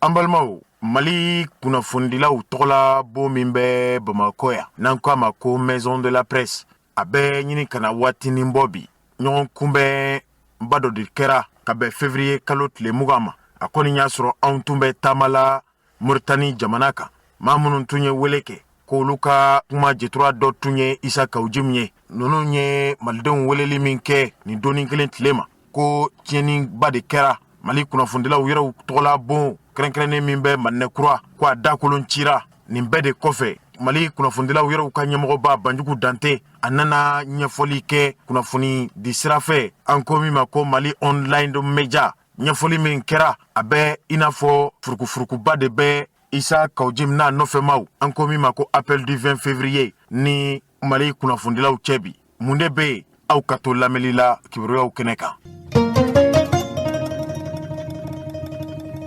An balimaw, Mali kunnafondilaw tɔgɔla bon min bɛ Bamakɔ yan n'an ko a ma ko Maison de la Presse a bɛ ɲini kana waatinin bɔ bi ɲɔgɔn kunbɛn ba dɔ de kɛra ka bɛn février kalo tile 20 ma a kɔni y'a sɔrɔ anw tun bɛ taama la Moritani jamana kan maa minnu tun ye wele kɛ k'olu ka kuma jɛtura dɔ tun ye Isa Kawujim ye ninnu ye malidenw weleli min kɛ nin donni kelen tile ma ko tiɲɛniba de kɛra Mali kunnafondilaw yɛrɛw tɔgɔla bon kɛrɛnkɛrɛnnen min bɛ Manɛkura ko a dakolon cira nin bɛɛ de kɔfɛ Mali kunnafondilaw yɛrɛw ka ɲɛmɔgɔba Banjugu Dante a nana ɲɛfɔli kɛ kunnafoni di sira fɛ an ko min ma ko Mali online media ɲɛfɔli min kɛra a bɛ i n'a fɔ furukufurukuba de bɛ Isa Kawujim n'a nɔfɛmaw an ko min ma ko appel du 20 février ni Mali kunnafondilaw cɛ bi mun de bɛ yen aw ka to lamɛnli la kibaruyaw kɛnɛ kan.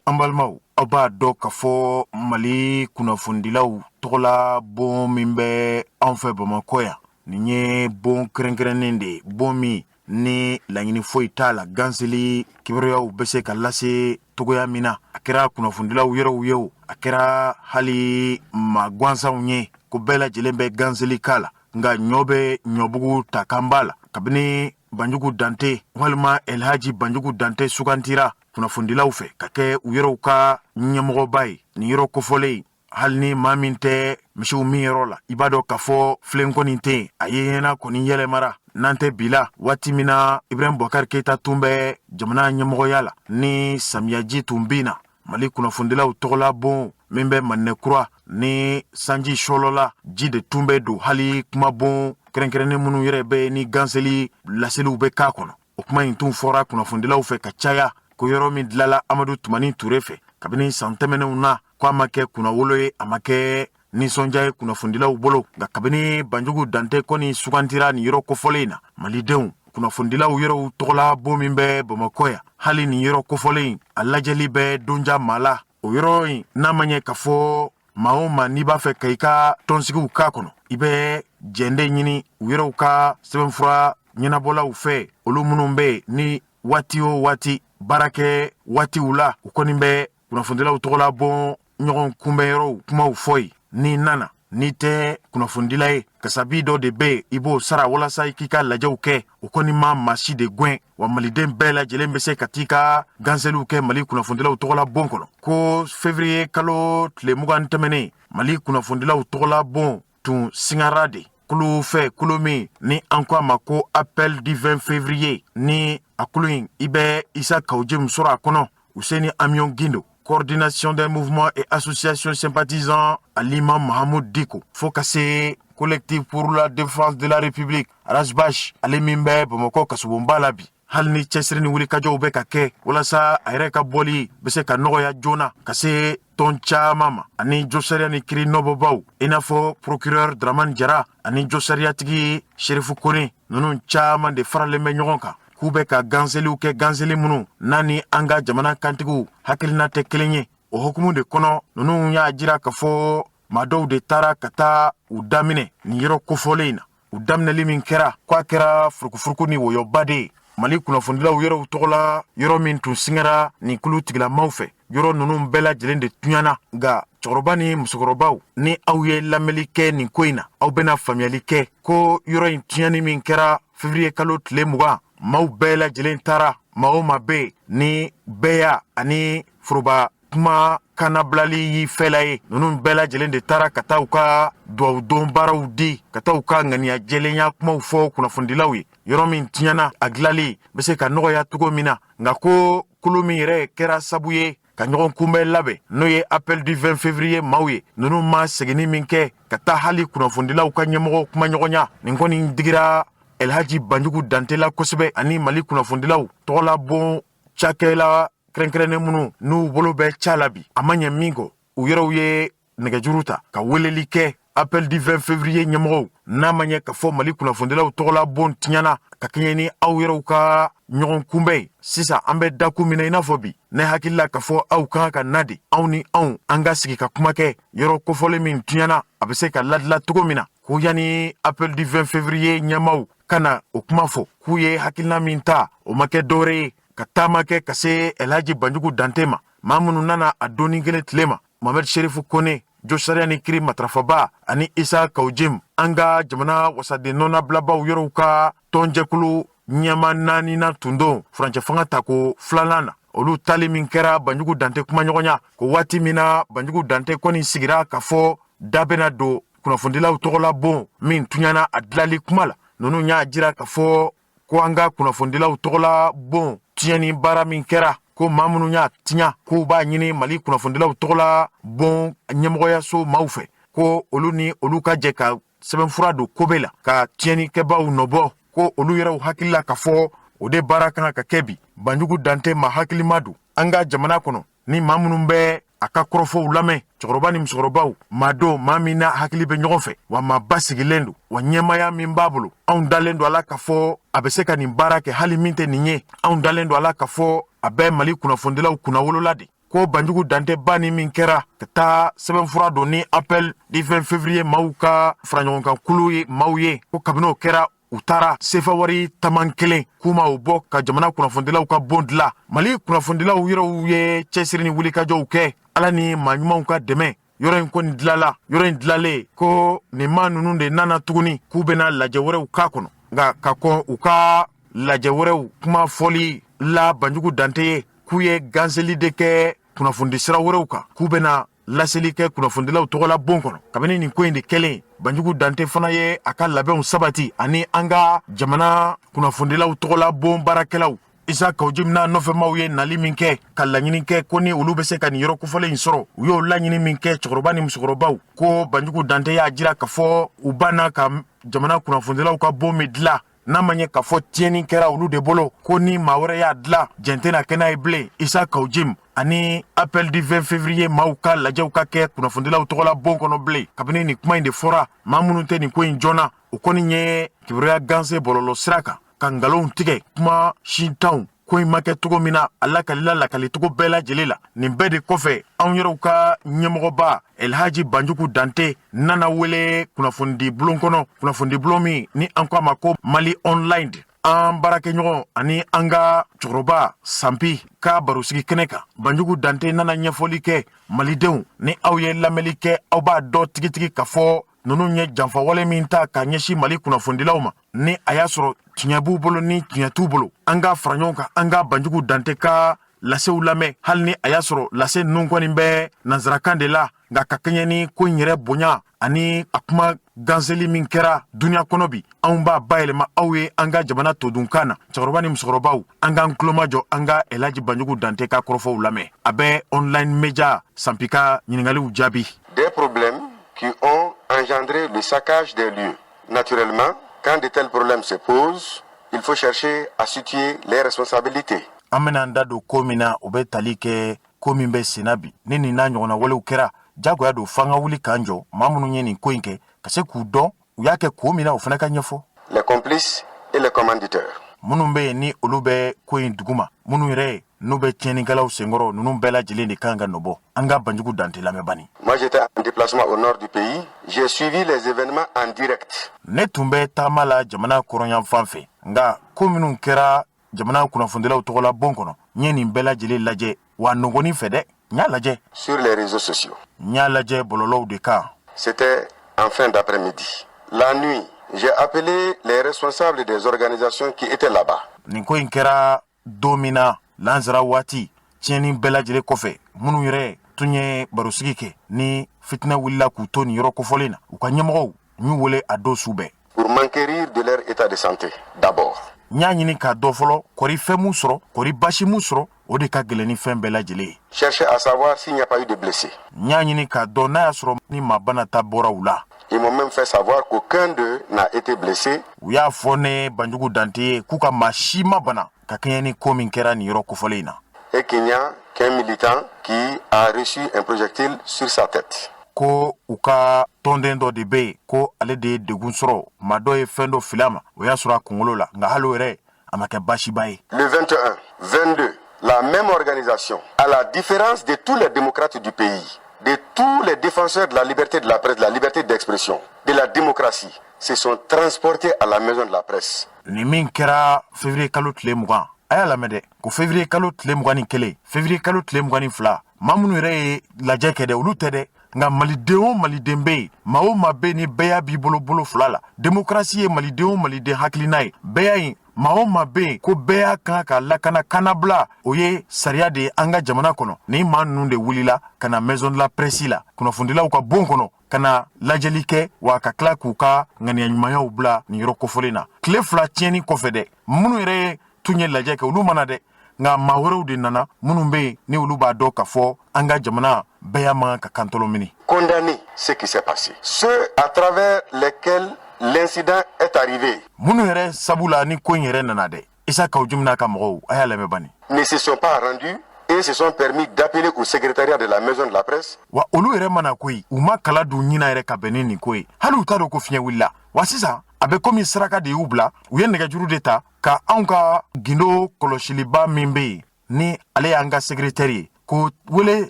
An balimaw, aw b'a dɔn k'a fɔ Mali kunnafondilaw tɔgɔla bon min bɛ anw fɛ Bamakɔ yan nin ye bon kɛrɛnkɛrɛnnen de ye bon min ni laɲini foyi t'a la ganseli kibaruyaw bɛ se ka lase togoya min na a kɛra kunnafondilaw yɛrɛw ye o a kɛra hali maa gansanw ye ko bɛɛ lajɛlen bɛ ganseli k'a la nka ɲɔ bɛ ɲɔbugu ta kan b'a la kabini Banjugu Dante walima Elhaji Banjugu Dante sugantira kunnafondilaw fɛ ka kɛ u yɛrɛw ka ɲɛmɔgɔba ye nin yɔrɔ kofɔlen hali ni maa min tɛ misiw min yɔrɔ la i b'a dɔn k'a fɔ filen kɔni tɛ yen a ye ɲɛna kɔni yɛlɛmara n'an tɛ bi la waati min na Ibrahim Boubacar Keita tun bɛ jamana ɲɛmɔgɔya la ni samiyaji tun bin na Mali kunnafondilaw tɔgɔla bon min bɛ Manɛkura ni sanji sɔlɔla ji de tun bɛ don hali kuma bon kɛrɛnkɛrɛnnen minnu yɛrɛ bɛ ni ganseli laseliw bɛ k'a kɔnɔ o kuma in tun fɔra kunnafondilaw fɛ ka caya ko yɔrɔ min dilala Amadu Tumani Ture fɛ kabini san tɛmɛnenw na ko a ma kɛ kunnawolo ye a ma kɛ nisɔndiya ye kunnafondilaw bolo nka kabini Banjugu Dante kɔni sugantira nin yɔrɔ kofɔlen na malidenw kunnafondilaw yɛrɛw tɔgɔla bon min bɛ Bamakɔ yan hali nin yɔrɔ kofɔlen a lajɛli bɛ donja maa la o yɔrɔ in n'a ma ɲɛ k'a fɔ maa o maa n'i b'a fɛ ka i ka tɔnsigiw k'a kɔnɔ i bɛ jɛnde ɲini u yɛrɛw ka sɛbɛnfura ɲɛnabɔlaw fɛ olu minnu bɛ ni waati o waati baarakɛ waatiw la u kɔni bɛ kunnafondilaw tɔgɔla bon ɲɔgɔn kunbɛnyɔrɔw kumaw fɔ yen n'i nana n'i tɛ kunnafondila ye kasabi dɔ de bɛ yen i b'o sara walasa i k'i ka lajɛw kɛ o kɔni ma maa si de gɛn wa maliden bɛɛ lajɛlen bɛ se ka t'i ka ganseliw kɛ Mali kunnafondilaw tɔgɔla bon kɔnɔ ko février kalo tile 20 tɛmɛnen Mali kunnafondilaw tɔgɔla bon tun singara de kulu fɛ kulu min ni an ko a ma ko appel du 20 février ni a kulu in i bɛ Isa Kawujim sɔrɔ a kɔnɔ Useni Amion Gindo coordination des mouvements et associations sympathisants à l'imam Mahamoud Diko fo ka se collectif pour la défense de la République Arasbash ale min bɛ Bamakɔ kasubonba la bi hali ni cɛsiri ni wulikajɔw bɛ ka kɛ walasa a yɛrɛ ka bɔli bɛ se ka nɔgɔya joona ka se tɔn caman ma ani josariya ni kiri nɔbɔbaw i n'a fɔ procureur Dramane Jara ani josariyatigi Sherifu Kone ninnu caman de faralen bɛ ɲɔgɔn kan k'u bɛ ka ganseliw kɛ ganseli minnu n'a ni an ka jamana kantigiw hakilina tɛ kelen ye o hukumu de kɔnɔ ninnu y'a jira k'a fɔ maa dɔw de taara ka taa u daminɛ nin yɔrɔ kofɔlen in na u daminɛli min kɛra k'a kɛra furukufuruku ni wɔyɔba de ye Mali kunnafondilaw yɔrɔw tɔgɔla yɔrɔ min tun singara nin kulu tigilamaw fɛ yɔrɔ ninnu bɛɛ lajɛlen de tuɲana nka cɛkɔrɔba ni musokɔrɔbaw ni aw ye lamɛnli kɛ nin ko in na aw bɛna faamuyali kɛ ko yɔrɔ in tiɲɛni min kɛra février kalo tile 20 maaw bɛɛ lajɛlen taara maa o maa bɛ yen ni bɛɛya ani foroba kuma kanabilali y'i fɛla ye ninnu bɛɛ lajɛlen de taara ka taa u ka duwawudon baaraw di ka taa u ka ŋaniya jɛlenya kumaw fɔ kunnafondilaw ye yɔrɔ min tiɲɛna a dilali bɛ se ka nɔgɔya cogo min na nka ko kulu min yɛrɛ kɛra sabu ye ka ɲɔgɔn kunbɛn labɛn n'o ye appel du 20 février maaw ye ninnu ma seginni min kɛ ka taa hali kunnafondilaw ka ɲɛmɔgɔw kuma ɲɔgɔnya nin kɔni digira Elhaji Banjugu Dante la kosɛbɛ ani Mali kunnafondilaw tɔgɔla bon cakɛla kɛrɛnkɛrɛnnen minnu n'u bolo bɛ ca la bi a ma ɲɛ min kɔ u yɛrɛw ye nɛgɛjuru ta ka weleli kɛ appel du 20 février ɲɛmɔgɔw n'a ma ɲɛ ka fɔ Mali kunnafondilaw tɔgɔla bon tiɲɛna ka kɛɲɛ ni aw yɛrɛw ka ɲɔgɔn kunbɛn sisan an bɛ daku min na i n'a fɔ bi ne hakili la k'a fɔ aw kan ka na de aw ni anw an ka sigi ka kuma kɛ yɔrɔ kofɔlen min tiɲɛna a bɛ se ka ladila cogo min na ko yanni appel du 20 février ɲɛmaw kana o kuma fɔ k'u ye hakilina min ta o ma kɛ dɔwɛrɛ ye ka taama kɛ ka se Elhaji Banjugu Dante ma maa minnu nana a donni kelen tile ma Mohamed Sherifu Kone, Josariya ni Kiri Matrafaba ani Isa Kaujim an ka jamana wasaden nɔnabilabaw yɔrɔw ka tɔnjɛkulu ɲɛma 4 na tundo furancɛ fanga ta ko 2nan na olu tali min kɛra Banjugu Dante kumaɲɔgɔnya ko waati min na Banjugu Dante kɔni sigira k'a fɔ da bena don kunnafonidilaw tɔgɔla bon min tuɲana a dilali kuma la nunu y'a jira k'a fɔ ko an ka kunnafonidilaw tɔgɔla bon tiɲɛni baara min kɛra ko maa minnu y'a tiɲa k'u b'a ɲini Mali kunnafonidilaw tɔgɔla bon ɲɛmɔgɔyaso maaw fɛ ko olu ni olu ka jɛ ka sɛbɛnfura don kobe la ka tiɲɛnikɛbaw nɔbɔ ko olu yɛrɛw hakili la k'a fɔ o de baara kan ka kɛ bi Banjugu Dante ma hakilima don an ka jamana kɔnɔ ni maa minnu bɛ a ka kɔrɔfɔw lamɛn cɛkɔrɔba ni musokɔrɔbaw maa don maa min na hakili bɛ ɲɔgɔn fɛ wa maa basigilen don wa ɲɛmaya min b'a bolo anw dalen don a la k'a fɔ a bɛ se ka nin baara kɛ hali min tɛ nin ye anw dalen don a la k'a fɔ a bɛ Mali kunnafonidilaw kunnawolola de ko Banjugu Dante banni min kɛra ka taa sɛbɛnfura don ni appel du 20 février maaw ka faraɲɔgɔnkan kulu ye maaw ye ko kabini o kɛra u taara sefa wari taman kelen k'u ma o bɔ ka jamana kunnafonidilaw ka bon dila Mali kunnafonidilaw yɔrɔw ye cɛsiri ni wulikajɔw kɛ ala ni maa ɲumanw ka dɛmɛ yɔrɔ in kɔni dilala yɔrɔ in dilalen ko nin maa ninnu de nana tuguni k'u bɛna lajɛ wɛrɛw k'a kɔnɔ nka ka kɔn u ka lajɛ wɛrɛw kuma fɔli la Banjugu Dante ye k'u ye ganseli de kɛ kunnafoni sira wɛrɛw kan k'u bɛna laseli kɛ kunnafonidilaw tɔgɔla bon kɔnɔ kabini nin ko in de kɛlen Banjugu Dante fana ye a ka labɛnw sabati ani an ka jamana kunnafonidilaw tɔgɔla bon baarakɛlaw Isa Kaujim n'a nɔfɛmaw ye nali min kɛ ka laɲini kɛ ko ni olu bɛ se ka nin yɔrɔ kofɔlen in sɔrɔ u y'o laɲini min kɛ cɛkɔrɔba ni musokɔrɔbaw ko Banjugu Dante y'a jira k'a fɔ u banna ka jamana kunnafonidilaw ka bon min dilan n'a ma ɲɛ k'a fɔ tiɲɛni kɛra olu de bolo ko ni maa wɛrɛ y'a dilan jɛn tɛna kɛ n'a ye bilen Isa Kaujim ani appel du 20 février maaw ka lajɛw ka kɛ kunnafonidilaw tɔgɔla bon kɔnɔ bilen kabini nin kuma in de fɔra maa minnu tɛ nin ko in joona o kɔni ye kibaruya ganse bɔlɔlɔ sira kan ka ngalonw tigɛ kuma sintanw ko in ma kɛ cogo min na a lakalila lakalicogo bɛɛ lajɛlen la nin bɛɛ de kɔfɛ anw yɛrɛw ka ɲɛmɔgɔba Elhaji Banjugu Dante nana wele kunnafonidi bulon kɔnɔ kunnafonidi bulon min ni an ko a ma ko Mali online an baarakɛɲɔgɔn ani an ka cɛkɔrɔba Sanpi ka barosigi kɛnɛ kan Banjugu Dante nana ɲɛfɔli kɛ malidenw ni aw ye lamɛnli kɛ aw b'a dɔ tigitigi k'a fɔ ninnu ye janfawale min ta ka ɲɛsin Mali kunnafonidilaw ma ni a y'a sɔrɔ tiɲɛ b'u bolo ni tiɲɛ t'u bolo an ka fara ɲɔgɔn kan an ka Banjugu Dante ka lasew lamɛn hali ni a y'a sɔrɔ lase ninnu kɔni bɛ nanzarakan de la nka ka kɛɲɛ ni ko in yɛrɛ bonya ani a kuma ganseli min kɛra duniya kɔnɔ bi anw b'a bayɛlɛma aw ye an ka jamana todunkan na cɛkɔrɔba ni musokɔrɔbaw an k'an kulomajɔ an ka Elhaji Banjugu Dante ka kɔrɔfɔw lamɛn a bɛ online media Sanpi ka ɲininkaliw jaabi. Des problèmes qui ont engendré le saccage des lieux. Naturellement, quand de tels problèmes se posent, il faut chercher à situer les responsabilités. An bena an da don ko min na o bɛ tali kɛ ko min bɛ senna bi ni nin n'a ɲɔgɔnna walew kɛra jagoya don f'an ka wuli k'an jɔ maa minnu ye nin ko in kɛ ka se k'u dɔn u y'a kɛ ko min na o fana ka ɲɛfɔ. Les complices et les commanditeurs. Minnu bɛ yen ni olu bɛ ko in duguma minnu yɛrɛ n'u bɛ tiɲɛnikɛlaw senkɔrɔ ninnu bɛɛ lajɛlen de kan ka nɔbɔ an ka Banjugu Dante lamɛn bani. Moi j'étais en déplacement au nord du pays, j'ai suivi les événements en direct. Ne tun bɛ taama la jamana kɔrɔnyan fan fɛ nka ko minnu kɛra jamana kunnafonidilaw tɔgɔla bon kɔnɔ n ye nin bɛɛ lajɛlen lajɛ wa nɔgɔnin fɛ dɛ n y'a lajɛ. Sur les réseaux sociaux. N y'a lajɛ bɔlɔlɔw de kan. C'était en fin d'après-midi. La nuit, j'ai appelé les responsables des organisations qui étaient là-bas. Nin ko in kɛra don min na lansara waati tiɲɛni bɛɛ lajɛlen kɔfɛ minnu yɛrɛ tun ye barosigi kɛ ni fitinɛ wulila k'u to nin yɔrɔ kofɔlen na u ka ɲɛmɔgɔw n y'u wele a don su bɛɛ. Pour m'enquérir de leur état de santé d'abord. N y'a ɲini k'a dɔn fɔlɔ kɔri fɛn mun sɔrɔ kɔri basi mun sɔrɔ o de ka gɛlɛn ni fɛn bɛɛ lajɛlen ye. Chercher à savoir s'il n'y a pas eu de blessés. N y'a ɲini k'a dɔn n'a y'a sɔrɔ ni maa bana ta bɔra u la. Ils m'ont même fait savoir qu'aucun d'eux n'a été blessé. U y'a fɔ ne Banjugu Dante ye k'u ka maa si ma bana ka kɛɲɛ ni ko min kɛra nin yɔrɔ kofɔlen in na. Et qu'il n'y a qu'un militant qui a reçu un projectile sur sa tête. Ko u ka tɔnden dɔ de bɛ yen ko ale de ye degun sɔrɔ maa dɔ ye fɛn dɔ fili a ma o y'a sɔrɔ a kunkolo la nka hali o yɛrɛ a ma kɛ baasiba ye. Le 21, 22, la même organisation, à la différence de tous les démocrates du pays, de tous les défenseurs de la liberté de la presse, de la liberté d'expression, de la démocratie, se sont transportés à la maison de la presse. Ni min kɛra février kalo tile 20 a y'a lamɛn dɛ ko février kalo tile 21 février kalo tile 22 maa minnu yɛrɛ ye lajɛ kɛ dɛ olu tɛ dɛ nka maliden o maliden bɛ yen maa o maa bɛ yen ni bɛɛ y'a b'i bolo fila la démocratie ye maliden o maliden hakilina ye bɛɛ y'a ye maa o maa bɛ yen ko bɛɛ y'a kan ka lakana kanabila o ye sariya de ye an ka jamana kɔnɔ ni maa ninnu de wulila ka na maison de la presse la kunnafonidilaw ka bon kɔnɔ ka na lajɛli kɛ wa ka tila k'u ka ŋaniya ɲumanyaw bila nin yɔrɔ kofɔlen na tile fila tiɲɛni kɔfɛ dɛ minnu yɛrɛ tun ye lajɛ kɛ olu mana dɛ nka maa wɛrɛw de nana minnu bɛ yen ni olu b'a dɔn k'a fɔ an ka jamana bɛɛ y'a man ka kantolo mini. Condamner ce qui s'est passé, ceux à travers lesquels l'incident est arrivé. Minnu yɛrɛ sabu la ni ko in yɛrɛ nana dɛ Issa Kaoudim n'a ka mɔgɔw a y'a lamɛn bani. Ne se sont pas rendus et se sont permis d'appeler au secrétariat de la maison de la presse. Wa olu yɛrɛ mana ko ye u ma kala dun ɲina yɛrɛ ka bɛn ni nin ko ye hali u t'a dɔn ko fiɲɛ wulila wa sisan a bɛ komi saraka de y'u bila u ye nɛgɛjuru de ta ka anw ka gindo kɔlɔsiliba min bɛ yen ni ale y'an ka secrétaire ye ko wele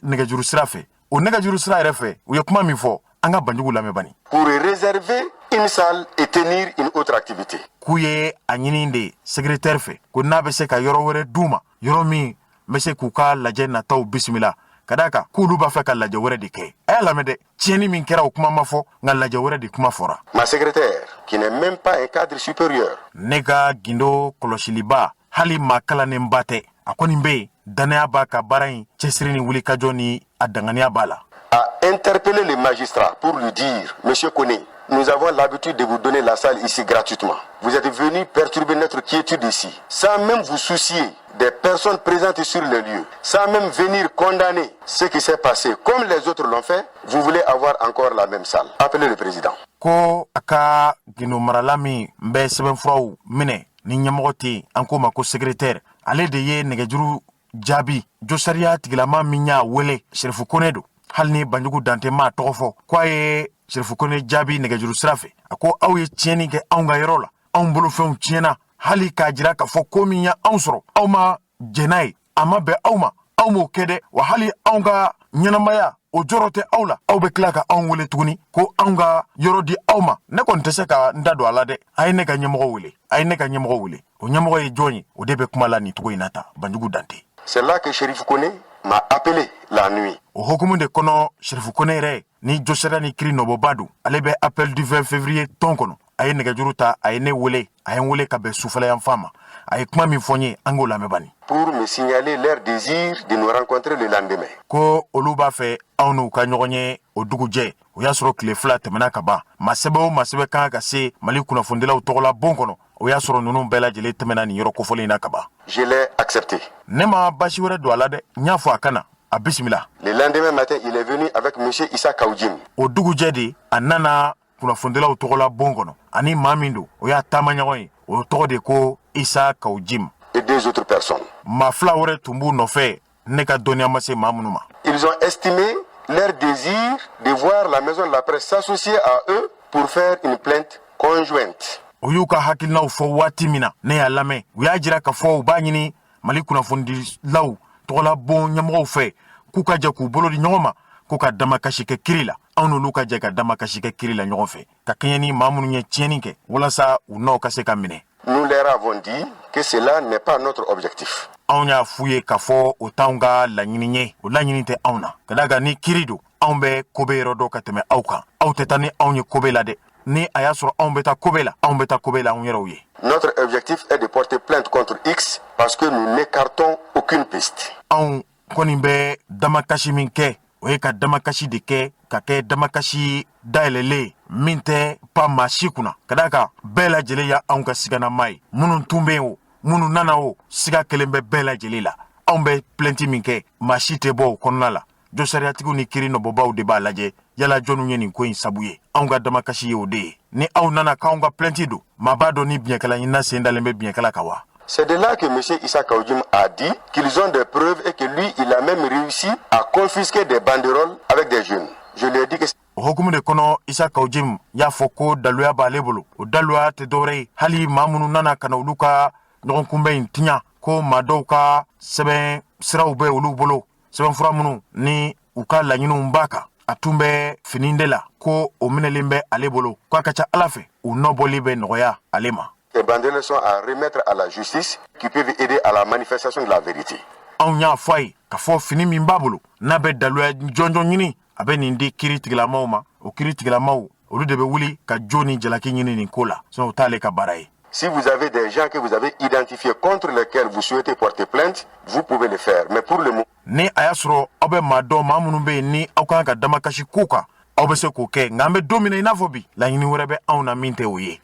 nɛgɛjuru sira fɛ o nɛgɛjuru sira yɛrɛ fɛ u ye kuma min fɔ an ka Banjugu lamɛn bani. Pour réserver une salle et tenir une autre activité. K'u ye a ɲini de secrétaire fɛ ko n'a bɛ se ka yɔrɔ wɛrɛ d'u ma yɔrɔ min bɛ se k'u ka lajɛ nataw bisimila ka d'a kan k'olu b'a fɛ ka lajɛ wɛrɛ de kɛ a y'a lamɛn dɛ tiɲɛni min kɛra o kuma ma fɔ nka lajɛ wɛrɛ de kuma fɔra. Ma secrétaire qui n'est même pas un cadre supérieur. Ne ka gindo kɔlɔsiliba hali maa kalanenba tɛ a kɔni bɛ yen danaya b'a ka baara in cɛsiri ni wulikajɔ ni a danganiya b'a la. A interpellé le magistrat pour lui dire, Monsieur Koné, nous avons l'habitude de vous donner la salle ici gratuitement. Vous êtes venu perturber notre quiétude ici, sans même vous soucier des personnes présentes sur le lieu, sans même venir condamner ce qui s'est passé. Comme les autres l'ont fait, vous voulez avoir encore la même salle. Appelez le président. Ko aka gindo marala min bɛ sɛbɛnfuraw minɛ ni ɲɛmɔgɔ tɛ yen an k'o ma ko secrétaire ale de ye nɛgɛjuru jaabi josariya tigilama min y'a wele Sherifu Kone don hali ni Banjugu Dante m'a tɔgɔ fɔ k'a ye Sherifu Kone jaabi nɛgɛjuru sira fɛ a ko aw ye tiɲɛni kɛ anw ka yɔrɔ la anw bolofɛnw tiɲɛna hali k'a jira k'a fɔ ko min y' anw sɔrɔ aw ma jɛn n'a ye a ma bɛn aw ma aw m'o kɛ dɛ wa hali anw ka ɲɛnamaya o jɔrɔ tɛ aw la aw bɛ tila ka anw wele tuguni ko anw ka yɔrɔ di aw ma ne kɔni tɛ se ka n da don a la dɛ a ye ne ka ɲɛmɔgɔ wele a ye ne ka ɲɛmɔgɔ wele o ɲɛmɔgɔ ye jɔn ye o de bɛ kuma la nin cogo in na ta Banjugu Dante. C'est là que Sherifu Kone m'a appelé la nuit. O hokumu de kɔnɔ Sherifu Kone yɛrɛ ni jɔsɛra ni kiri nɔbɔba don ale bɛ appel du 20 février tɔn kɔnɔ a ye nɛgɛjuru ta a ye ne wele a ye n wele ka bɛn sufɛla yan fan ma a ye kuma min fɔ n ye an k'o lamɛn bani. Pour me signaler leur désir de nous rencontrer le lendemain. Ko olu b'a fɛ anw n'u ka ɲɔgɔn ye o dugujɛ o y'a sɔrɔ tile fila tɛmɛna ka ban maa sɛbɛ o maa sɛbɛ kan ka se Mali kunnafonidilaw tɔgɔla bon kɔnɔ o y'a sɔrɔ ninnu bɛɛ lajɛlen tɛmɛna nin yɔrɔ kofɔlen na ka ban. Je l'ai accepté. Ne ma basi wɛrɛ don a la dɛ n y'a fɔ a kana a bisimila. Le lendemain matin, il est venu avec Monsieur Issa Kaoudim. O dugujɛ de a nana kunnafonidilaw tɔgɔla bon kɔnɔ ani maa min don o y'a taama ɲɔgɔn ye o tɔgɔ de ko Issa Kaoudim. Et deux autres personnes. Maa fila wɛrɛ tun b'u nɔfɛ ne ka dɔnniya ma se maa minnu ma. Ils ont estimé leur désir de voir la maison de la presse s'associer à eux pour faire une plainte conjointe. O y'u ka hakilinaw fɔ waati min na ne y'a lamɛn u y'a jira k'a fɔ u b'a ɲini Mali kunnafonidilaw tɔgɔla bon ɲɛmɔgɔw fɛ k'u ka jɛ k'u bolo di ɲɔgɔn ma k'u ka damakasi kɛ kiri la anw n'olu ka jɛ ka damakasi kɛ kiri la ɲɔgɔn fɛ ka kɛɲɛ ni maa minnu ye tiɲɛni kɛ walasa u nɔw ka se ka minɛ. Nous leur avons dit que cela n'est pas notre objectif. Anw y'a f'u ye k'a fɔ o t'anw ka laɲini ye o laɲini tɛ anw na ka d'a kan ni kiri don anw bɛ kobe yɔrɔ dɔ ka tɛmɛ aw kan aw tɛ taa ni anw ye kobe la dɛ ni a y'a sɔrɔ anw bɛ taa kobe la anw bɛ taa kobe la anw yɛrɛw ye. Notre objectif est de porter plainte contre X parce que nous n'écartons aucune piste. Anw kɔni bɛ damakasi min kɛ o ye ka damakasi de kɛ ka kɛ damakasi dayɛlɛlen min tɛ pa maa si kunna ka d'a kan bɛɛ lajɛlen y' anw ka siganama ye minnu tun bɛ yen o minnu nana o siga kelen bɛ bɛɛ lajɛlen la anw bɛ plainte min kɛ maa si tɛ bɔ o kɔnɔna la jɔsariyatigiw ni kiri nɔbɔbaw de b'a lajɛ yala jɔnniw ye nin ko in sabu ye anw ka damakasi ye o de ye ni aw nana k'anw ka plainte don maa b'a dɔn ni biɲɛkɛla ɲinina sen dalen bɛ biɲɛkɛla kan wa. C'est de là que M. Issa Kaoudim a dit qu'ils ont des preuves et que lui, il a même réussi à confisquer des banderoles avec des jeunes. Je lui ai dit que... O hokumu de kɔnɔ Issa Kaoudim y'a fɔ ko daluya b'ale bolo o daluya tɛ dɔwɛrɛ ye hali maa minnu nana ka na olu ka ɲɔgɔn kunbɛn in tiɲa ko maa dɔw ka sɛbɛn siraw bɛ olu bolo sɛbɛnfura minnu ni u ka laɲiniw b'a kan a tun bɛ fini de la ko o minɛlen bɛ ale bolo k'a ka ca Ala fɛ u nɔbɔli bɛ nɔgɔya ale ma Ces banderoles sont à remettre à la justice qui peuvent aider à la manifestation de la vérité. Anw y'a fɔ a ye k'a fɔ fini min b'a bolo n'a bɛ daluya jɔnjɔn ɲini a bɛ nin di kiiri tigilamaw ma o kiiri tigilamaw olu de bɛ wuli ka jo ni jalaki ɲini nin ko la sinon o t'ale ka baara ye. Si vous avez des gens que vous avez identifiés contre lesquels vous souhaitez porter plainte, vous pouvez le faire. Mais pour le moment, ni a y'a sɔrɔ aw bɛ maa dɔn maa minnu bɛ yen ni aw kan ka damakasi ko kan aw bɛ se k'o kɛ nka an bɛ don min na i n'a fɔ bi laɲini wɛrɛ bɛ anw na min tɛ o ye.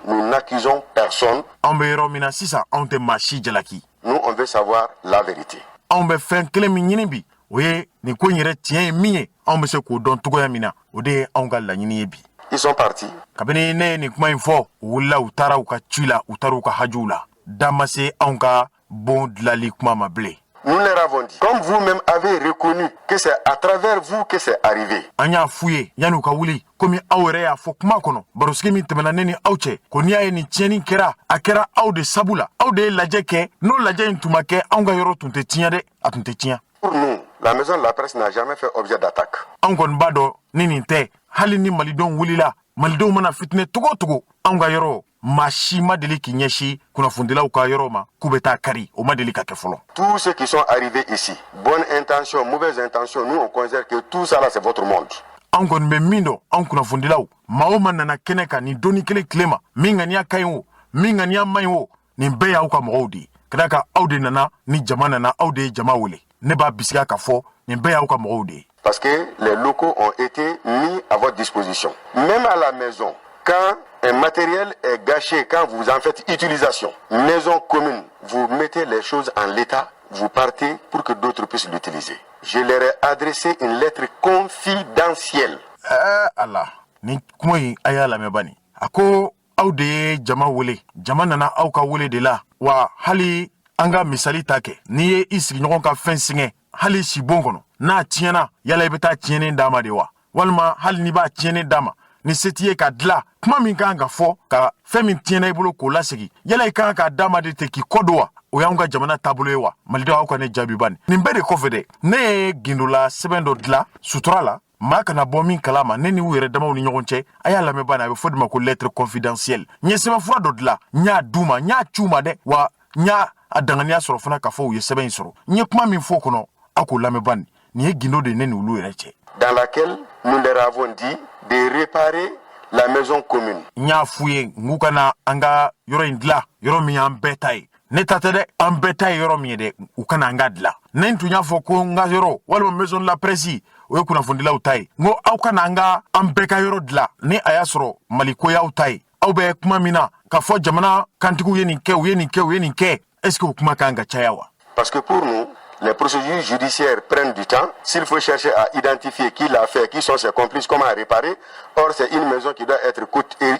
nous n'accusons personne. Anw bɛ yɔrɔ min na sisan anw tɛ maa si jalaki. Nous, on veut savoir la vérité. Anw bɛ fɛn kelen min ɲini bi o ye nin ko in yɛrɛ tiɲɛ ye min ye anw bɛ se k'o dɔn cogoya min na o de ye anw ka laɲini ye bi. Ils sont partis. Kabini ne ye nin kuma in fɔ u wulila u taara u ka ci la u taara u ka hajiw la da ma se anw ka bon dilali kuma ma bilen. Nous leur avons dit, comme vous-même avez reconnu que c'est à travers vous que c'est arrivé. An y'a f'u ye yanni u ka wuli komi aw yɛrɛ y'a fɔ kuma kɔnɔ barosigi min tɛmɛna ne ni aw cɛ ko n'i y'a ye nin tiɲɛni kɛra a kɛra aw de sabu la aw de ye lajɛ kɛ n'o lajɛ in tun ma kɛ anw ka yɔrɔ tun tɛ tiɲɛ dɛ a tun tɛ tiɲɛ. Pour nous, la maison de la presse n'a jamais fait objet d'attaque. Anw kɔni b'a dɔn ni nin tɛ hali ni malidenw wulila malidenw mana fitinɛ togo o togo anw ka yɔrɔ maa si ma deli k'i ɲɛsi kunnafonidilaw ka yɔrɔ ma k'u bɛ taa kari o ma deli ka kɛ fɔlɔ. Tous ceux qui sont arrivés ici, bonne intention, mauvaise intention, nous on considère que tout ça là c'est votre monde. Anw kɔni bɛ min dɔn anw kunnafonidilaw maa o maa nana kɛnɛ kan nin donni kelen tile ma min ŋaniya ka ɲi o min ŋaniya man ɲi o nin bɛɛ y'aw ka mɔgɔw de ye ka da kan aw de nana ni jama nana aw de ye jama wele ne b'a bisigiya k'a fɔ nin bɛɛ y'aw ka mɔgɔw de ye. Parce que les locaux ont été mis à votre disposition. Même à la maison, quand un matériel est gâché, quand vous en faites utilisation, maison commune, vous mettez les choses en l'état, vous partez pour que d'autres puissent l'utiliser. Je leur ai adressé une lettre confidentielle. Allah, ni kuma in a y'a lamɛn bani a ko aw de ye jama wele jama nana aw ka wele de la wa hali an ka misali ta kɛ n'i ye i sigiɲɔgɔn ka fɛn sɛgɛn hali si bon kɔnɔ n'a tiɲɛna yala i bɛ taa tiɲɛnen d'a ma de wa walima hali n'i b'a tiɲɛnen d'a ma ni se t'i ye ka dila kuma min kan ka fɔ ka fɛn min tiɲɛna i bolo k'o lasegi yala i kan k'a d'a ma de ten k'i kɔ don wa o y'anw ka jamana taabolo ye wa malidenw aw ka ne jaabi bani nin bɛɛ de kɔfɛ dɛ ne ye gindola sɛbɛn dɔ dila sutura la maa kana bɔ min kalama ne ni u yɛrɛ damaw ni ɲɔgɔn cɛ a y'a lamɛn bani a bɛ fɔ de ma ko lettre confidentielle n ye sɛbɛnfura dɔ dila n y'a d'u ma n y'a ci u ma dɛ wa n y'a a danganiya sɔrɔ fana k'a fɔ u ye sɛbɛn in sɔrɔ n ye kuma min fɔ o kɔnɔ a k'o lamɛn bani nin ye gindo de ne ni olu yɛrɛ cɛ. Dans laquelle nous leur avons dit de réparer la maison commune. N y'a f'u ye n k'u kana an ka yɔrɔ in dila yɔrɔ min y'an bɛɛ ta ye ne ta tɛ dɛ an bɛɛ ta ye yɔrɔ min ye dɛ u kana an ka dila ne tun y'a fɔ ko n ka yɔrɔ walima maison de la presse o ye kunnafonidilaw ta ye n ko aw kana an bɛɛ ka yɔrɔ dila ni a y'a sɔrɔ maliko y'aw ta ye aw bɛ kuma min na k'a fɔ jamana kantigiw ye nin kɛ u ye nin kɛ u ye nin kɛ est-ce que o kuma kan ka caya wa. Parce que pour nous, les procédures judiciaires prennent du temps. S'il faut chercher à identifier qui l'a fait, qui sont ses complices, comment réparer, or c'est une maison qui doit être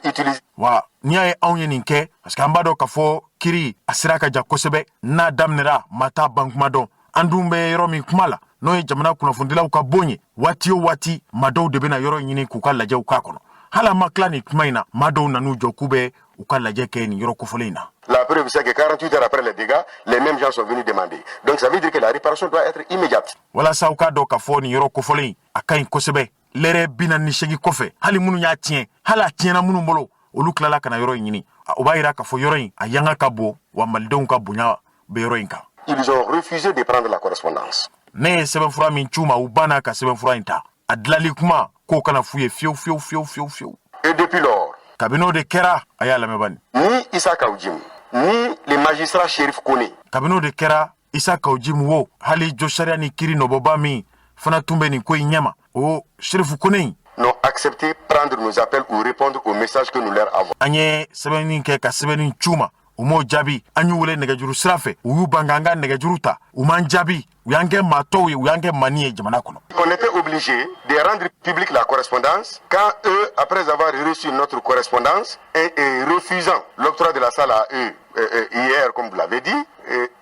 utilisée. Wa n'i y'a ye anw ye nin kɛ parce que an b'a dɔn k'a fɔ kiri a sira ka jan kosɛbɛ n'a daminɛra maa t'a ban kuma dɔn an dun bɛ yɔrɔ min kuma la n'o ye jamana kunnafonidilaw ka bon ye waati o waati maa dɔw de bɛna yɔrɔ ɲini k'u ka lajɛw k'a kɔnɔ hali an ma tila nin kuma in na maa dɔw nan'u jɔ k'u bɛ u ka lajɛ kɛ nin yɔrɔ kofɔlen in na. La preuve c'est que 48 heures après les dégâts, les mêmes gens sont venus demander. Donc ça veut dire que la réparation doit être immédiate. Walasa u k'a dɔn k'a fɔ nin yɔrɔ kofɔlen in a ka ɲi kosɛbɛ lɛrɛ 48 kɔfɛ hali minnu y'a tiɲɛ hali a tiɲɛna minnu bolo olu tilala ka na yɔrɔ in ɲini o b'a yira k'a fɔ yɔrɔ in a yanga ka bon wa malidenw ka bonya bɛ yɔrɔ in kan. Ils ont refusé de prendre la correspondance. Ne ye sɛbɛnfura min c'u ma u banna ka sɛbɛnfura in ta a dilali kuma k'o kana f'u ye fiyewu fiyewu fiyewu fiyewu fiyewu. Et depuis lors, kabini o de kɛra a y'a lamɛn bani. Ni Issa Kaoudim, ni le magistrat Shérif Koné. Kabini o de kɛra Issa Kaoudim wo hali jo sariya ni kiri nɔbɔba min fana tun bɛ nin ko in ɲɛma o Shérif Koné n'ont accepté prendre nos appels ou répondre aux messages que nous leur avons. An ye sɛbɛnni kɛ ka sɛbɛnni c'u ma u m'o jaabi an y'u wele nɛgɛjuru sira fɛ u y'u ban k'an ka nɛgɛjuru ta u m'an jaabi u y'an kɛ maa tɔw ye u y'an kɛ mani ye jamana kɔnɔ. On était obligé de rendre publique la correspondance quand eux, après avoir reçu notre correspondance et refusant l'octroi de la salle à eux hier, comme vous l'avez dit,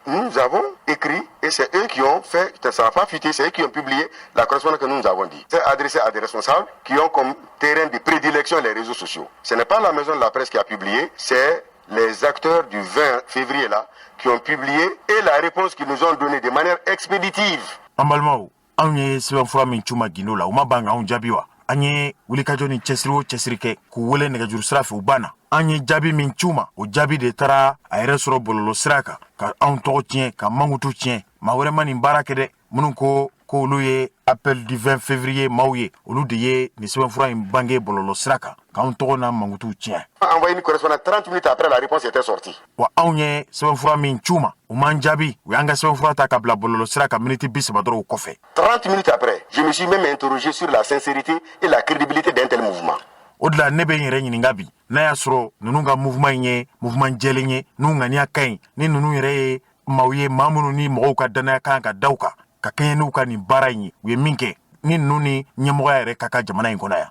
nous avons écrit et c'est eux qui ont fait, ça n'a pas fuité, c'est eux qui ont publié la correspondance que nous avons dit. C'est adressé à des responsables qui ont comme terrain de prédilection les réseaux sociaux. Ce n'est pas la maison de la presse qui a publié, c'est les acteurs du 20 février là qui ont publié et la réponse qu'ils nous ont donnée de manière expéditive. An balimaw anw ye sɛbɛnfura min c'u ma gindo la u ma ban k'anw jaabi wa an ye wulikajɔ ni cɛsiri o cɛsiri kɛ k'u wele nɛgɛjuru sira fɛ u banna an ye jaabi min c'u ma o jaabi de taara a yɛrɛ sɔrɔ bɔlɔlɔ sira kan ka anw tɔgɔ tiɲɛ ka mankutu tiɲɛ maa wɛrɛ ma nin baara kɛ dɛ minnu ko olu ye appel du 20 février maaw ye olu de ye nin sɛbɛnfura in bange bɔlɔlɔ sira kan k'anw tɔgɔ n'a mankutu tiɲɛ. Envoyé une correspondance 30 minutes après la réponse était sortie. Wa anw ye sɛbɛnfura min c'u ma u m'an jaabi u y'an ka sɛbɛnfura ta ka bila bɔlɔlɔ sira kan miniti 30 dɔrɔn kɔfɛ. 30 minutes après, je me suis même interrogé sur la sincérité et la crédibilité d'un tel mouvement. O de la ne bɛ n yɛrɛ ɲininka bi n'a y'a sɔrɔ ninnu ka mouvement in ye mouvement jɛlen ye n'u ŋaniya ka ɲi ni ninnu yɛrɛ ye maaw ye maa minnu ni mɔgɔw ka dannaya kan ka da u kan ka kɛɲɛ n'u ka nin baara in ye u ye min kɛ ni ninnu ni ɲɛmɔgɔya yɛrɛ ka kan jamana in kɔnɔ yan.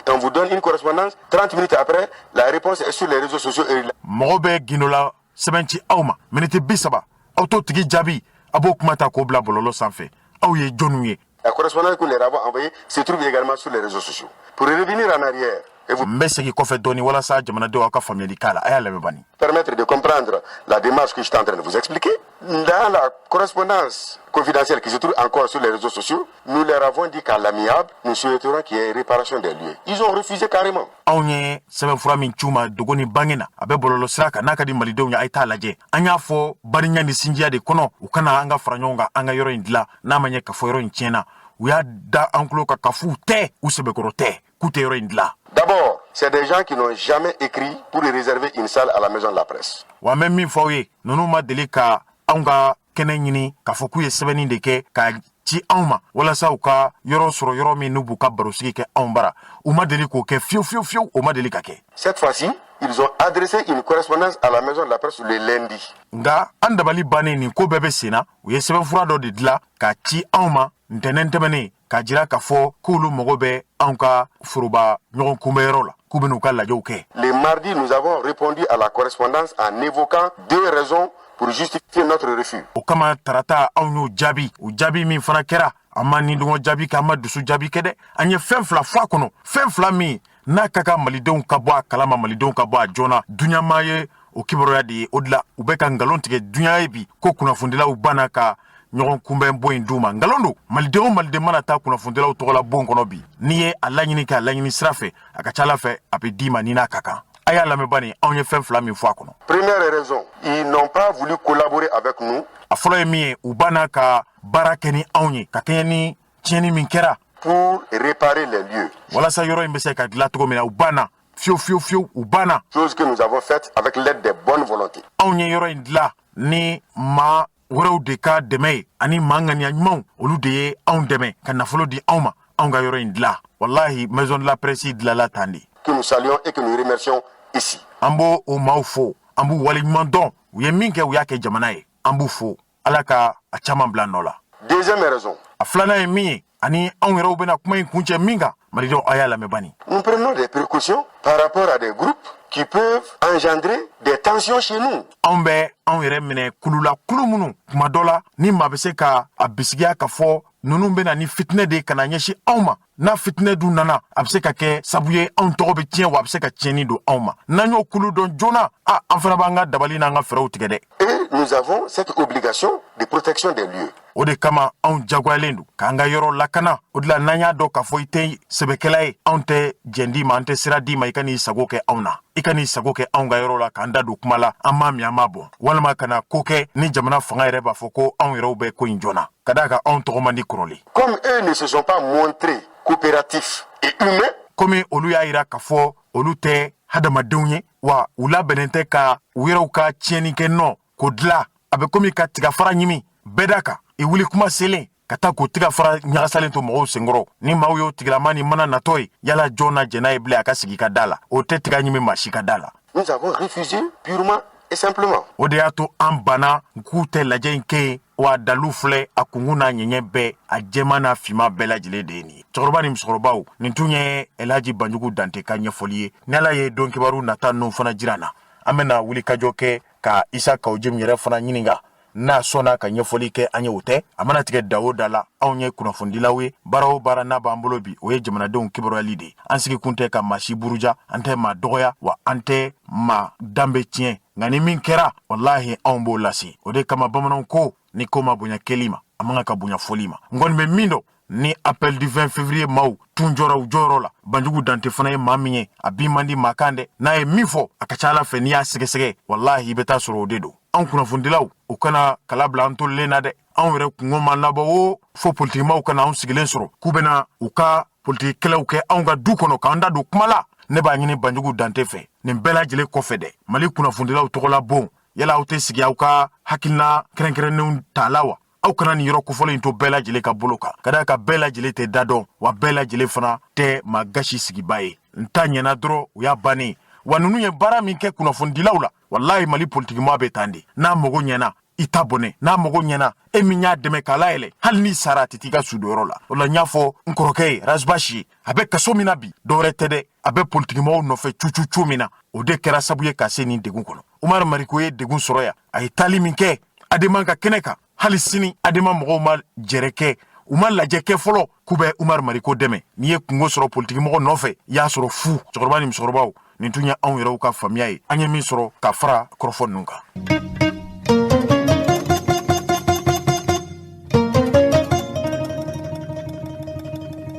On vous donne une correspondance, 30 minutes après, la réponse est sur les réseaux sociaux. Mɔgɔ bɛ gindo la sɛbɛn ci aw ma miniti 30 aw t'o tigi jaabi a b'o kuma ta k'o bila bɔlɔlɔ sanfɛ aw ye jɔnniw ye. La correspondance que nous leur avons envoyée se trouve également sur les réseaux sociaux. Pour revenir en arrière, n bɛ segin kɔfɛ dɔɔni walasa jamanadenw aw ka faamuyali k'a la a y'a lamɛn bani. Permettre de comprendre la démarche que je suis en train de vous expliquer. Dans la correspondance confidentielle qui se trouve encore sur les réseaux sociaux, nous leur avons dit qu'à l'amiable, nous souhaiterons qu'il y ait réparation des lieux. Ils ont refusé carrément. Anw ye sɛbɛnfura min c'u ma dogo ni bange na a bɛ bɔlɔlɔ sira kan n'a ka di malidenw ye a ye t'a lajɛ an y'a fɔ barinya ni sinjiya de kɔnɔ u kana an ka fara ɲɔgɔn kan an ka yɔrɔ in dilan n'a ma ɲɛ k'a fɔ yɔrɔ in tiɲɛna u y'a da an tulo kan k'a fɔ u tɛ u sɛbɛkɔrɔ tɛ k'u tɛ yɔrɔ in dilan. D'abord, c'est des gens qui n'ont jamais écrit pour réserver une salle à la maison de la presse. Wa n bɛ min fɔ aw ye ninnu ma deli ka anw ka kɛnɛ ɲini k'a fɔ k'u ye sɛbɛnni de kɛ ka ci anw ma walasa u ka yɔrɔ sɔrɔ yɔrɔ min n'u b'u ka barosigi kɛ anw bara u ma deli k'o kɛ fiyewu o ma deli ka kɛ. Cette fois-ci, ils ont adressé une correspondance à la maison de la presse le lundi. Nga an dabali bannen nin ko bɛɛ bɛ sen na u ye sɛbɛnfura dɔ de dilan k'a ci anw ma ntɛnɛn tɛmɛnen k'a jira k'a fɔ k'olu mago bɛ anw ka foroba ɲɔgɔn kunbɛyɔrɔ la k'u bɛn'u ka lajɛw kɛ. Le mardi, nous avons répondu à la correspondance en évoquant 2 raisons pour justifier notre refus. O kama tarata anw y'o jaabi o jaabi min fana kɛra an ma nindɔngɔ jaabi kɛ an ma dusu jaabi kɛ dɛ an ye fɛn 2 fɔ a kɔnɔ fɛn 2 min n'a ka kan malidenw ka bɔ a kalama malidenw ka bɔ a joona duɲamaa ye o kibaruya de ye o de la u bɛ ka nkalon tigɛ duɲa ye bi ko kunnafonidilaw banna ka ɲɔgɔn kunbɛn bon in d'u ma nkalon don malidenw o maliden mana taa kunnafonidilaw tɔgɔ la bon kɔnɔ bi n'i ye a laɲini kɛ a laɲini sira fɛ a ka ca ala fɛ a bɛ d'i ma ni n'a ka kan a y'a lamɛn bani anw ye fɛn 2 min fɔ a kɔnɔ. Première raison, ils n'ont pas voulu collaborer avec nous. A fɔlɔ ye min ye u banna ka baara kɛ ni anw ye ka kɛɲɛ ni tiɲɛni min kɛra pour réparer les lieux. walasa yɔrɔ in bɛ se ka dilan cogo min na u banna fiyewu u banna. Chose que nous avons faite avec l'aide des bonnes volontés. Anw ye yɔrɔ in dilan ni maa wɛrɛw de ka dɛmɛ ye ani maa ŋaniya ɲumanw olu de ye anw dɛmɛ ka nafolo di anw ma anw ka yɔrɔ in dilan wallahi maison de la presse dilanla tan de. Que nous saluons et que nous remercions ici. An b'o o maaw fo an b'u waleɲuman dɔn u ye min kɛ u y'a kɛ jamana ye an b'u fo ala ka a caman bila nɔ la. Deuxième raison. A filanan ye min ye ani anw yɛrɛw bɛna kuma in kuncɛ min kan malidenw a y'a lamɛn bani. Nous prenons des précautions par rapport à des groupes qui peuvent engendrer des tensions chez nous. Anw bɛ anw yɛrɛ minɛ kulu la kulu minnu kuma dɔ la ni maa bɛ se ka a bisigiya ka fɔ ninnu bɛna ni fitinɛ de kana ɲɛsin anw ma n'a fitinɛ dun nana a bɛ se ka kɛ sabu ye anw tɔgɔ bɛ tiɲɛ wa a bɛ se ka tiɲɛni don anw ma n'an y'o kulu dɔn joona an fana b'an ka dabali n'an ka fɛɛrɛw tigɛ dɛ. Et nous avons cette obligation de protection des lieux. O de kama anw jagoyalen don k'an ka yɔrɔ lakana o de la n'an y'a dɔn k'a fɔ i tɛ sɛbɛkɛla ye anw tɛ jɛn d'i ma an tɛ sira d'i ma i ka n'i sago kɛ anw na i ka n'i sago kɛ anw ka yɔrɔ la k'an da don kuma la an m'a min an m'a bɔn walima kana ko kɛ ni jamana fanga yɛrɛ b'a fɔ ko anw yɛrɛw bɛ ko in joona ka d'a kan anw tɔgɔ man di kɔrɔlen. Comme eux ne se sont pas montrés coopératifs et humains. Komi olu y'a yira k'a fɔ olu tɛ hadamadenw ye wa u labɛnnen tɛ ka u yɛrɛw ka tiɲɛni kɛ nɔ k'o dilan a bɛ komi ka tigafara ɲimi bɛɛ da kan i wuli kuma selen ka taa k'o tigafara ɲagasalen to mɔgɔw senkɔrɔ ni maaw y'o tigilama ni mana natɔ ye yala jɔn na jɛn'a ye bilen a ka sigi ka da la o tɛ tiga ɲimi maa si ka da la. Nous avons refusé purement et simplement. O de y'a to an banna k'u tɛ lajɛ in kɛ yen wa dalu filɛ a kungun n'a ɲɛɲɛ bɛɛ a jɛma n'a finma bɛɛ lajɛlen de ye nin ye. Cɛkɔrɔba ni musokɔrɔbaw nin tun ye Elhaji Banjugu Dante ka ɲɛfɔli ye ni Ala ye don kibaru nata ninnu fana jira an na an bɛna wulikajɔ kɛ ka Isa Kawujim yɛrɛ fana ɲininka n'a sɔnna ka ɲɛfɔli kɛ an ye o tɛ a mana tigɛ da o da la anw ye kunnafonidilaw ye baara o baara n'a b'an bolo bi o ye jamanadenw kibaruya de ye an sigikun tɛ ka maa si buruja an tɛ maa dɔgɔya wa an tɛ maa danbe tiɲɛ nka ni min kɛra wallahi anw b'o lase o de kama bamananw ko ni ko ma bonya kɛli ma a man ka bonya foli ma n kɔni bɛ min dɔn ni appel du 20 février maaw tun jɔrɔ u jɔyɔrɔ la Banjugu Dante fana ye maa min ye a bi man di maa kan dɛ n'a ye min fɔ a ka ca Ala fɛ n'i y'a sɛgɛsɛgɛ wallahi i bɛ taa sɔrɔ o de don anw kunnafonidilaw u kana kala bila an tolilen na dɛ anw yɛrɛ kungo ma labɔ o fo politikimaaw kana anw sigilen sɔrɔ k'u bɛna u ka politikikɛlaw kɛ anw ka du kɔnɔ k'an da don kuma la ne b'a ɲini Banjugu Dante fɛ nin bɛɛ lajɛlen kɔfɛ dɛ Mali kunnafonidilaw tɔgɔla bon yala aw tɛ sigi aw ka hakilina kɛrɛnkɛrɛnnenw ta la wa aw kana nin yɔrɔ kofɔlen in to bɛɛ lajɛlen ka bolo kan ka da ka bɛɛ lajɛlen tɛ da dɔn wa bɛɛ lajɛlen fana tɛ maa gasi sigiba ye n ta ɲɛna dɔrɔn u y'a bannen wa ninnu ye baara min kɛ kunnafonidilaw la wallahi Mali politikima bɛ tan de n'a mago ɲɛna i ta bɔnɛ n'a mago ɲɛna e min y'a dɛmɛ k'a layɛlɛ hali ni sara a tɛ t'i ka sudonyɔrɔ la o la n y'a fɔ n kɔrɔkɛ ye Razbashi ye a bɛ kaso min na bi dɔwɛrɛ tɛ dɛ a bɛ politikimaaw nɔfɛ cucu min na o de kɛra sabu ye ka se nin degun kɔnɔ Umaru Mariko ye degun sɔrɔ yan a ye taali min kɛ Adama ka kɛnɛ kan hali sini Adama mɔgɔw ma jɛrɛ kɛ u ma lajɛ kɛ fɔlɔ k'u bɛ Umaru Mariko dɛmɛ n'i ye kungo sɔrɔ politikimɔgɔ nɔfɛ i y'a sɔrɔ fu cɛkɔrɔba ni musokɔrɔbaw nin tun ye anw yɛrɛw ka faamuya ye an ye min sɔrɔ ka fara kɔrɔfɔ ninnu kan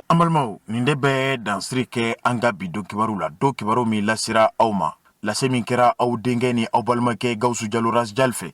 an balimaw nin de bɛ dansiri kɛ an ka bi do kibaru la do kibaru min lasera aw ma lase min kɛra aw denkɛ ni aw balimakɛ Gawusu Jalo Rasjal fɛ